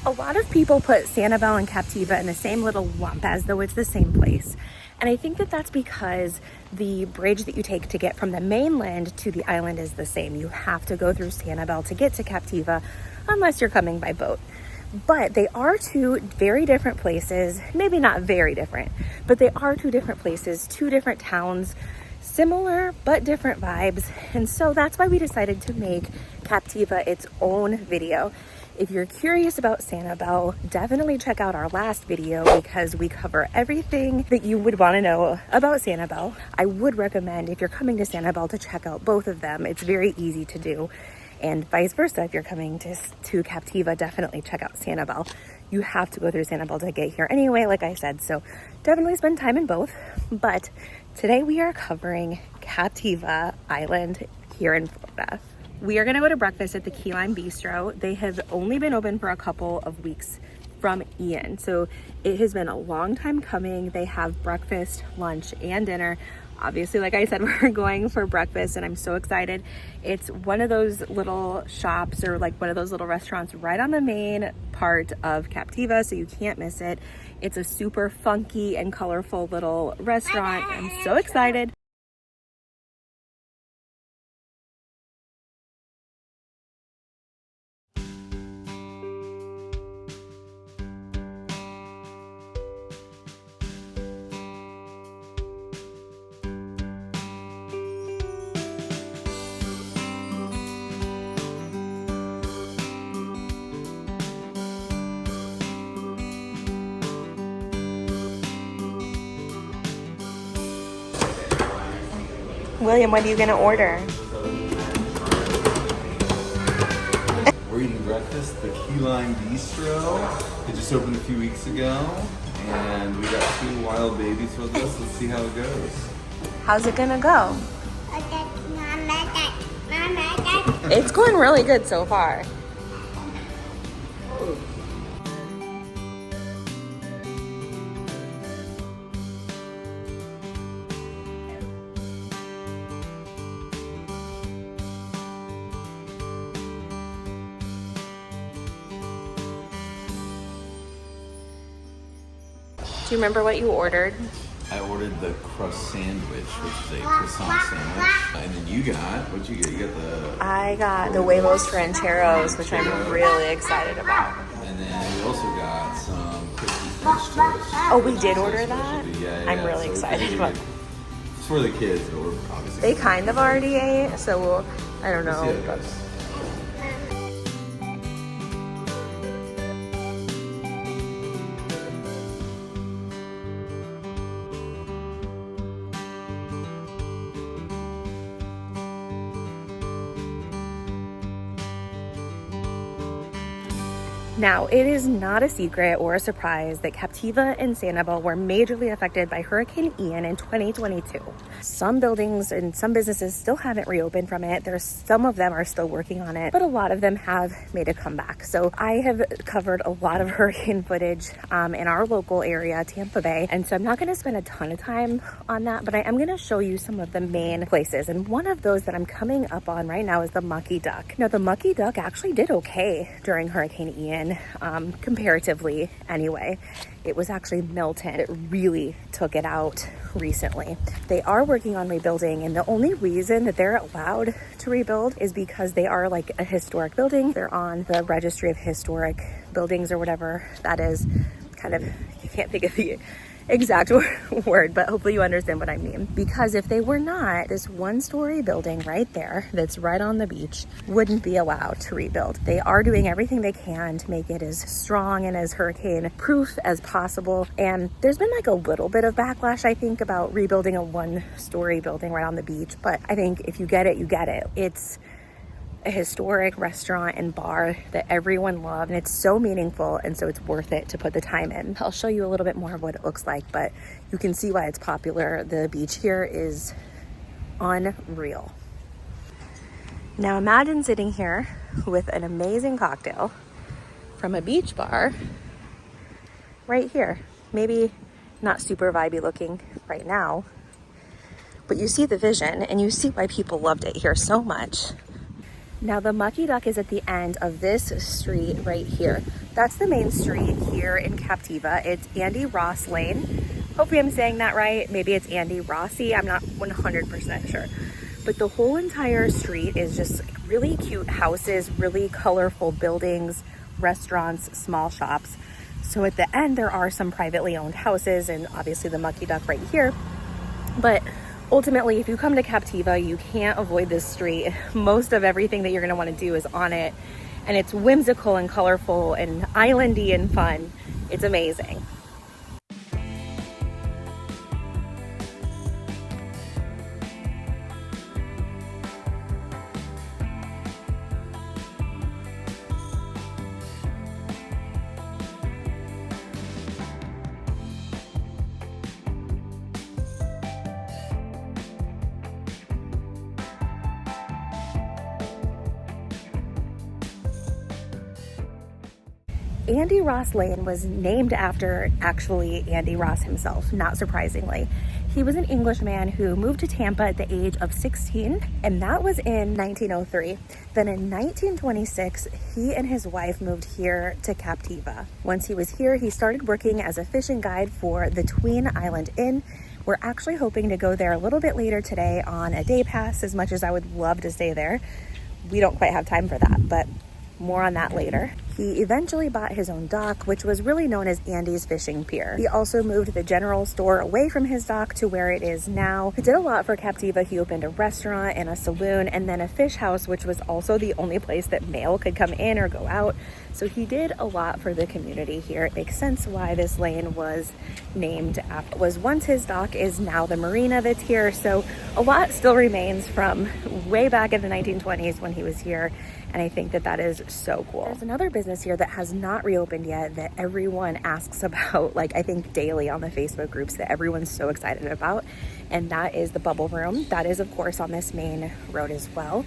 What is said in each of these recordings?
A lot of people put Sanibel and Captiva in the same little lump as though it's the same place. And I think that that's because the bridge that you take to get from the mainland to the island is the same. You have to go through Sanibel to get to Captiva unless you're coming by boat. But they are two very different places, maybe not very different, but they are two different places, two different towns, similar but different vibes. And so that's why we decided to make Captiva its own video. If you're curious about Sanibel, definitely check out our last video because we cover everything that you would want to know about Sanibel. I would recommend if you're coming to Sanibel to check out both of them. It's very easy to do. And vice versa, if you're coming to Captiva, definitely check out Sanibel. You have to go through Sanibel to get here anyway, like I said, so definitely spend time in both. But today we are covering Captiva Island here in Florida. We are gonna go to breakfast at the Key Lime Bistro. They have only been open for a couple of weeks from Ian, so it has been a long time coming. They have breakfast, lunch, and dinner. Obviously, like I said, we're going for breakfast and I'm so excited. It's one of those little shops or like one of those little restaurants right on the main part of Captiva, so you can't miss it. It's a super funky and colorful little restaurant. I'm so excited. William, what are you gonna order? We're eating breakfast, the Key Lime Bistro. It just opened a few weeks ago, and we got 2 wild babies with us. Let's see how it goes. How's it gonna go? It's going really good so far. Do you remember what you ordered? I ordered the crust sandwich, which is a croissant sandwich. And then you got, what'd you get? You got the... I got the huevos rancheros, which I'm really excited about. And then we also got some crispy French toast. Oh, we did order that? Yeah. I'm really excited about it. It's for the kids, but we're obviously... They kind of already ate, so I don't know. Let's see how it goes. Now, it is not a secret or a surprise that Captiva and Sanibel were majorly affected by Hurricane Ian in 2022. Some buildings and some businesses still haven't reopened from it. Some of them are still working on it, but a lot of them have made a comeback. So I have covered a lot of hurricane footage in our local area, Tampa Bay. And so I'm not gonna spend a ton of time on that, but I am gonna show you some of the main places. And one of those that I'm coming up on right now is the Mucky Duck. Now, the Mucky Duck actually did okay during Hurricane Ian. Comparatively anyway. It was actually Milton. It really took it out recently. They are working on rebuilding, and the only reason that they're allowed to rebuild is because they are like a historic building. They're on the Registry of Historic Buildings or whatever that is. Kind of, you can't think of the exact word, but hopefully you understand what I mean. Because if they were not, this 1-story building right there that's right on the beach wouldn't be allowed to rebuild. They are doing everything they can to make it as strong and as hurricane proof as possible. And there's been like a little bit of backlash, I think, about rebuilding a 1-story building right on the beach. But I think if you get it, you get it. It's a historic restaurant and bar that everyone loved, and it's so meaningful, and so it's worth it to put the time in. I'll show you a little bit more of what it looks like, but you can see why it's popular. The beach here is unreal. Now imagine sitting here with an amazing cocktail from a beach bar right here. Maybe not super vibey looking right now, but you see the vision and you see why people loved it here so much. Now the Mucky Duck is at the end of this street right here. That's the main street here in Captiva. It's Andy Ross Lane. Hopefully I'm saying that right. Maybe it's Andy Rossi. I'm not 100% sure. But the whole entire street is just like really cute houses, really colorful buildings, restaurants, small shops. So at the end, there are some privately owned houses and obviously the Mucky Duck right here. But ultimately, if you come to Captiva, you can't avoid this street. Most of everything that you're gonna wanna do is on it. And it's whimsical and colorful and islandy and fun. It's amazing. Andy Ross Lane was named after actually Andy Ross himself, not surprisingly. He was an Englishman who moved to Tampa at the age of 16, and that was in 1903. Then in 1926, he and his wife moved here to Captiva. Once he was here, he started working as a fishing guide for the Tween Island Inn. We're actually hoping to go there a little bit later today on a day pass, as much as I would love to stay there. We don't quite have time for that, but more on that later. He eventually bought his own dock, which was really known as Andy's Fishing Pier. He also moved the general store away from his dock to where it is now. He did a lot for Captiva. He opened a restaurant and a saloon and then a fish house, which was also the only place that mail could come in or go out. So he did a lot for the community here. It makes sense why this lane was named after. Was once his dock, is now the marina that's here. So a lot still remains from way back in the 1920s when he was here. And I think that that is so cool. There's another business here that has not reopened yet that everyone asks about, like I think daily on the Facebook groups, that everyone's so excited about. And that is the Bubble Room. That is of course on this main road as well.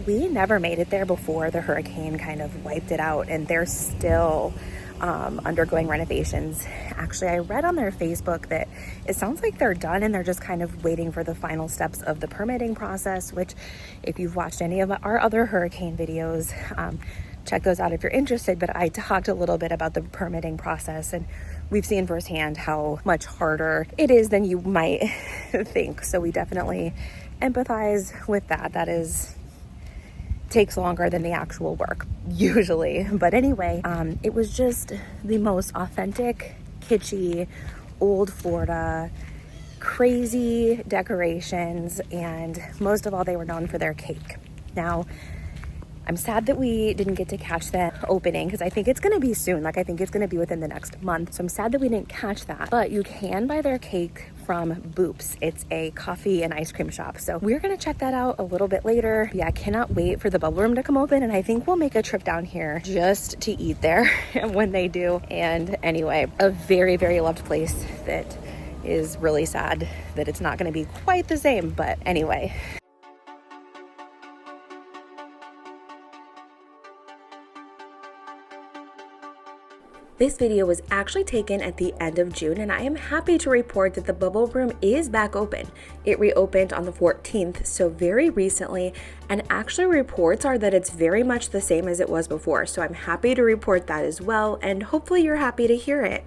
We never made it there before the hurricane kind of wiped it out, and they're still undergoing renovations. Actually, I read on their Facebook that it sounds like they're done and they're just kind of waiting for the final steps of the permitting process, which if you've watched any of our other hurricane videos, check those out if you're interested. But I talked a little bit about the permitting process, and we've seen firsthand how much harder it is than you might think. So we definitely empathize with that. That takes longer than the actual work usually. But anyway, it was just the most authentic, kitschy, old Florida, crazy decorations, and most of all, they were known for their cake. Now, I'm sad that we didn't get to catch that opening because I think it's gonna be soon. Like I think it's gonna be within the next month. So I'm sad that we didn't catch that. But you can buy their cake from Boops. It's a coffee and ice cream shop. So we're gonna check that out a little bit later. Yeah, I cannot wait for the Bubble Room to come open, and I think we'll make a trip down here just to eat there when they do. And anyway, a very, very loved place that is really sad that it's not gonna be quite the same, but anyway. This video was actually taken at the end of June, and I am happy to report that the Bubble Room is back open. It reopened on the 14th, so very recently, and actually reports are that it's very much the same as it was before. So I'm happy to report that as well, and hopefully you're happy to hear it.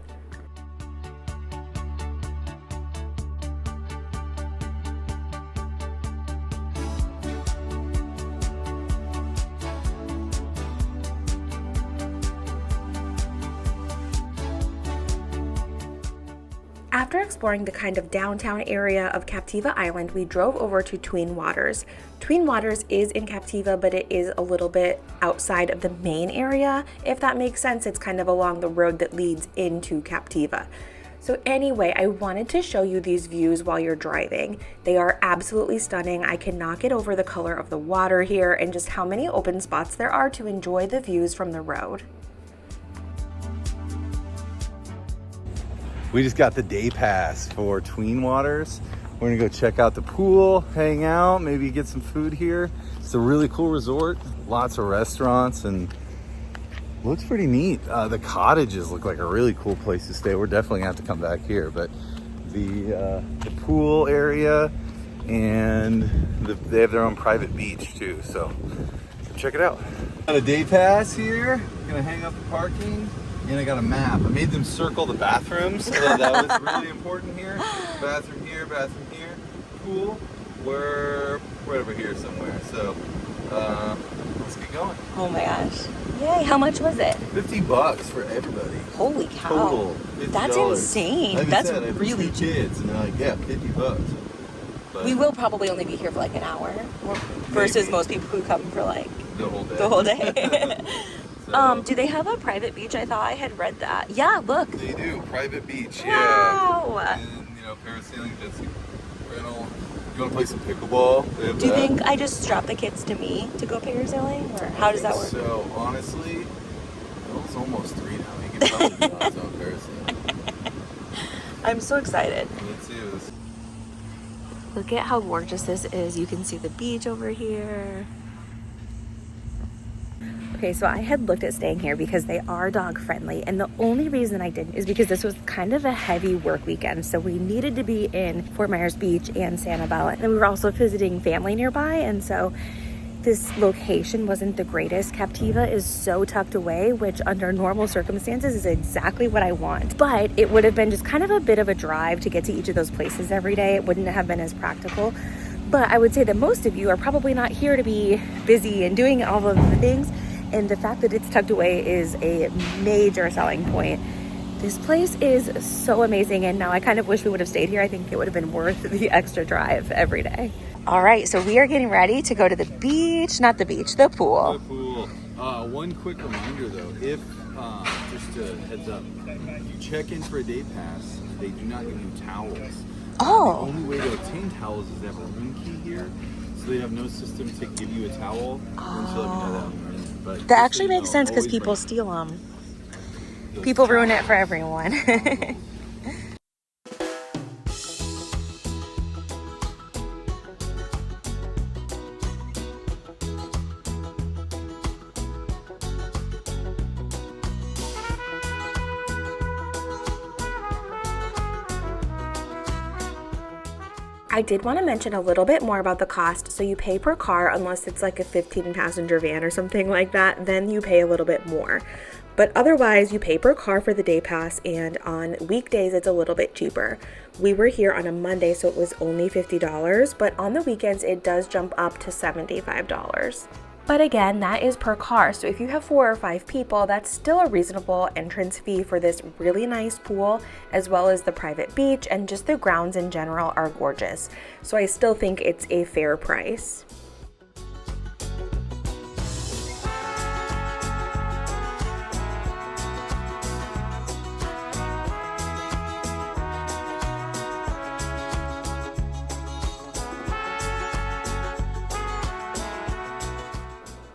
After exploring the kind of downtown area of Captiva Island, we drove over to Tween Waters. Tween Waters is in Captiva, but it is a little bit outside of the main area, if that makes sense. It's kind of along the road that leads into Captiva. So anyway, I wanted to show you these views while you're driving. They are absolutely stunning. I cannot get over the color of the water here and just how many open spots there are to enjoy the views from the road. We just got the day pass for Tween Waters. We're gonna go check out the pool, hang out, maybe get some food here. It's a really cool resort, lots of restaurants, and looks pretty neat. The cottages look like a really cool place to stay. We're definitely gonna have to come back here, but the pool area, and they have their own private beach too. So check it out. Got a day pass here. Gonna hang up the parking. And I got a map. I made them circle the bathrooms. So that was really important here. Bathroom here, pool. We're right over here somewhere. So let's get going. Oh my gosh. Yay, how much was it? $50 for everybody. Holy cow. Total. $50. That's insane. Like That's I have really two cheap. kids, and they're like, yeah, $50. But We will probably only be here for like an hour versus Maybe. most people who come for like the whole day. the whole day. So, Do they have a private beach? I thought I had read that. Yeah, look. they do. Private beach, Wow. yeah. And, parasailing, jet ski rental. You want to play some pickleball? They have Do you that. think I just strap the kids to me to go parasailing? Or how does that work? So, honestly, it's almost 3 now. You can probably do lots on parasailing. I'm so excited. Me too. Look at how gorgeous this is. You can see the beach over here. Okay, so I had looked at staying here because they are dog friendly, and the only reason I didn't is because this was kind of a heavy work weekend, so we needed to be in Fort Myers Beach and Sanibel, and we were also visiting family nearby, and so this location wasn't the greatest. Captiva is so tucked away, which under normal circumstances is exactly what I want, but it would have been just kind of a bit of a drive to get to each of those places every day. It wouldn't have been as practical, but I would say that most of you are probably not here to be busy and doing all of the things. And the fact that it's tucked away is a major selling point. This place is so amazing, and now I kind of wish we would have stayed here. I think it would have been worth the extra drive every day. All right, so we are getting ready to go to the beach, not the beach, the pool. The pool. One quick reminder though, if, just a heads up, you check in for a day pass, they do not give you towels. Oh. The only way to obtain towels is to have a room key here. So they have no system to give you a towel until let me know that when you're in. But That actually makes sense because people steal them. People ruin it for everyone. I did want to mention a little bit more about the cost. So you pay per car unless it's like a 15-passenger van or something like that, then you pay a little bit more. But otherwise, you pay per car for the day pass, and on weekdays, it's a little bit cheaper. We were here on a Monday, so it was only $50, but on the weekends, it does jump up to $75. But again, that is per car. So if you have 4 or 5 people, that's still a reasonable entrance fee for this really nice pool, as well as the private beach, and just the grounds in general are gorgeous. So I still think it's a fair price.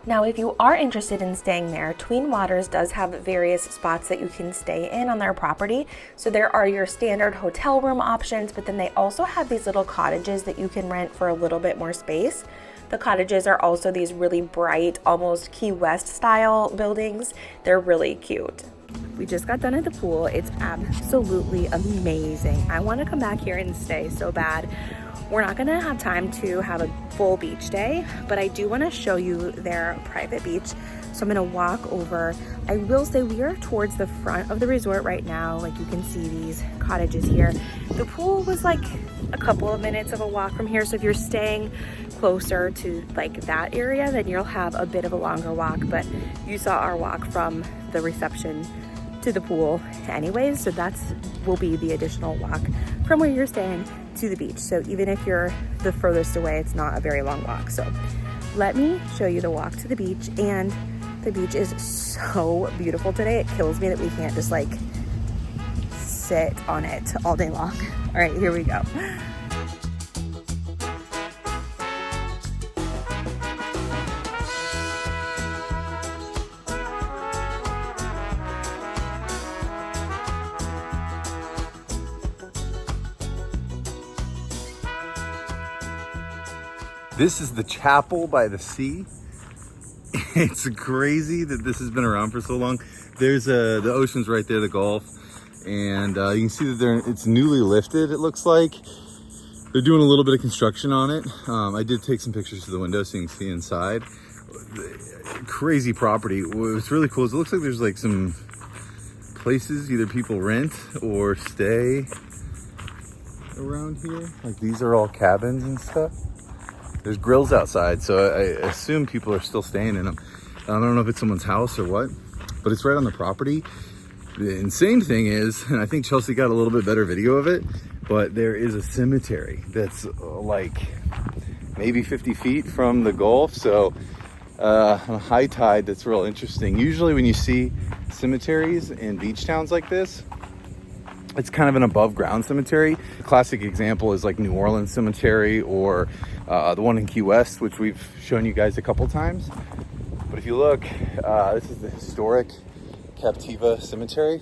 Now, if you are interested in staying there, Tween Waters does have various spots that you can stay in on their property. So there are your standard hotel room options, but then they also have these little cottages that you can rent for a little bit more space. The cottages are also these really bright, almost Key West style buildings. They're really cute. We just got done at the pool. It's absolutely amazing. I want to come back here and stay so bad. We're not gonna have time to have a full beach day, but I do wanna show you their private beach. So I'm gonna walk over. I will say we are towards the front of the resort right now. Like you can see these cottages here. The pool was like a couple of minutes of a walk from here. So if you're staying closer to like that area, then you'll have a bit of a longer walk, but you saw our walk from the reception to the pool anyways. So that's will be the additional walk from where you're staying to the beach. So even if you're the furthest away, it's not a very long walk. So let me show you the walk to the beach, and the beach is so beautiful today. It kills me that we can't just like sit on it all day long. All right, here we go. This is the chapel by the sea. It's crazy that this has been around for so long. There's the ocean's right there, the Gulf, and you can see that it's newly lifted. It looks like they're doing a little bit of construction on it. I did take some pictures to the window so you can see inside. crazy property. What's really cool is it looks like there's like some places either people rent or stay around here. Like these are all cabins and stuff. There's grills outside, so I assume people are still staying in them. I don't know if it's someone's house or what, but it's right on the property. The insane thing is, and I think Chelsea got a little bit better video of it, but there is a cemetery that's like maybe 50 feet from the Gulf. So on high tide, that's real interesting. Usually when you see cemeteries in beach towns like this, it's kind of an above ground cemetery. A classic example is like New Orleans Cemetery or the one in Key West, which we've shown you guys a couple times. But if you look, this is the historic Captiva Cemetery.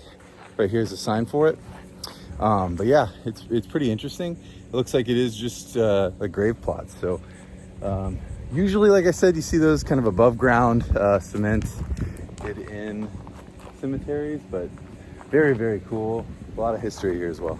Right here's a sign for it. But yeah, it's pretty interesting. It looks like it is just a grave plot. So usually, like I said, you see those kind of above ground cement in cemeteries, but very, very cool. A lot of history here as well.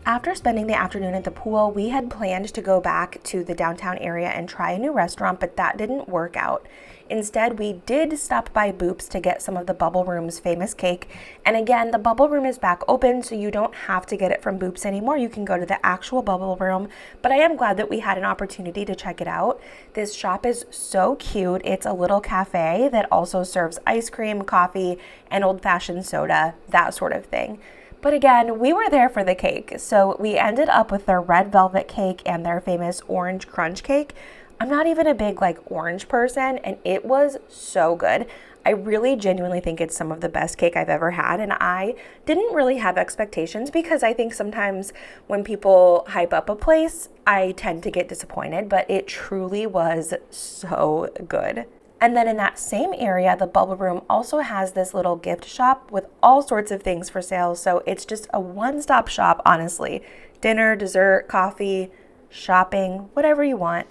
After spending the afternoon at the pool, we had planned to go back to the downtown area and try a new restaurant, but that didn't work out. Instead, we did stop by Boop's to get some of the Bubble Room's famous cake. And again, the Bubble Room is back open, so you don't have to get it from Boop's anymore. You can go to the actual Bubble Room, but I am glad that we had an opportunity to check it out. This shop is so cute. It's a little cafe that also serves ice cream, coffee, and old-fashioned soda, that sort of thing. But again, we were there for the cake, so we ended up with their red velvet cake and their famous orange crunch cake. I'm not even a big orange person, and it was so good. I really genuinely think it's some of the best cake I've ever had, and I didn't really have expectations because I think sometimes when people hype up a place, I tend to get disappointed, but it truly was so good. And then in that same area, the Bubble Room also has this little gift shop with all sorts of things for sale. So it's just a one-stop shop, honestly. Dinner, dessert, coffee, shopping, whatever you want.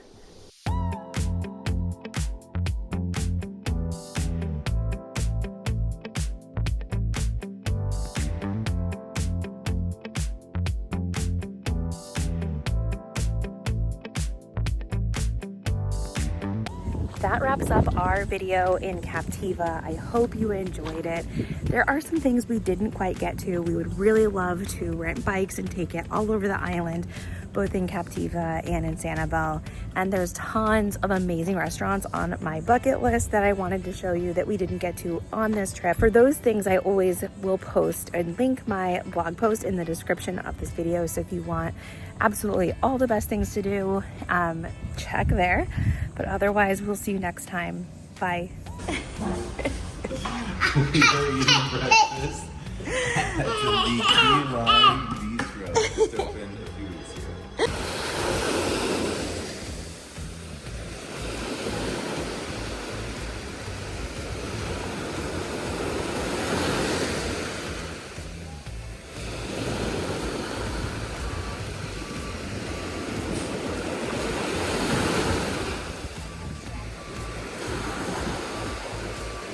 That wraps up our video in Captiva. I hope you enjoyed it. There are some things we didn't quite get to. We would really love to rent bikes and take it all over the island, both in Captiva and in Sanibel. And there's tons of amazing restaurants on my bucket list that I wanted to show you that we didn't get to on this trip. For those things, I always will post and link my blog post in the description of this video. So if you want absolutely all the best things to do, check there. But otherwise, we'll see you next time. Bye.